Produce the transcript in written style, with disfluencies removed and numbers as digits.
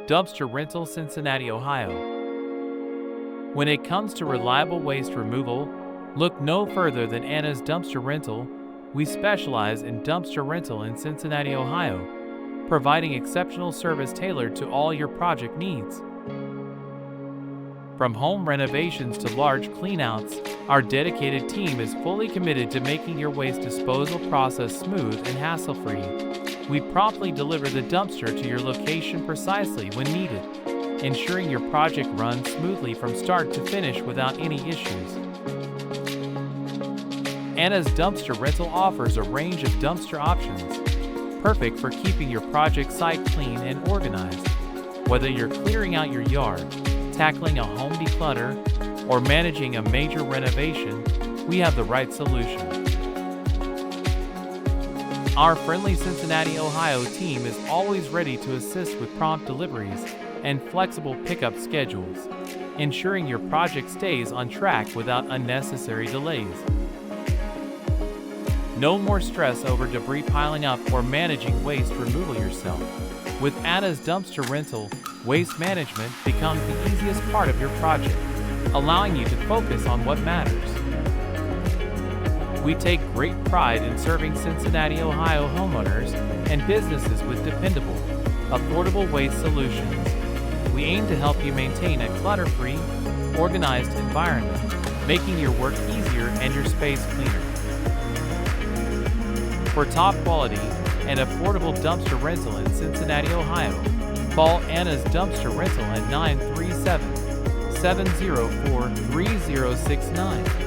Dumpster Rental, Cincinnati, Ohio. When it comes to reliable waste removal, look no further than Anna's Dumpster Rental. We specialize in dumpster rental in Cincinnati, Ohio, providing exceptional service tailored to all your project needs. From home renovations to large cleanouts, our dedicated team is fully committed to making your waste disposal process smooth and hassle-free. We promptly deliver the dumpster to your location precisely when needed, ensuring your project runs smoothly from start to finish without any issues. Anna's Dumpster Rental offers a range of dumpster options, perfect for keeping your project site clean and organized. Whether you're clearing out your yard, tackling a home declutter, or managing a major renovation, we have the right solution. Our friendly Cincinnati, Ohio team is always ready to assist with prompt deliveries and flexible pickup schedules, ensuring your project stays on track without unnecessary delays. No more stress over debris piling up or managing waste removal yourself. With Anna's Dumpster Rental, waste management becomes the easiest part of your project, allowing you to focus on what matters. We take great pride in serving Cincinnati, Ohio homeowners and businesses with dependable, affordable waste solutions. We aim to help you maintain a clutter-free, organized environment, making your work easier and your space cleaner. For top quality and affordable dumpster rental in Cincinnati, Ohio, call Anna's Dumpster Rental at 937-704-3069.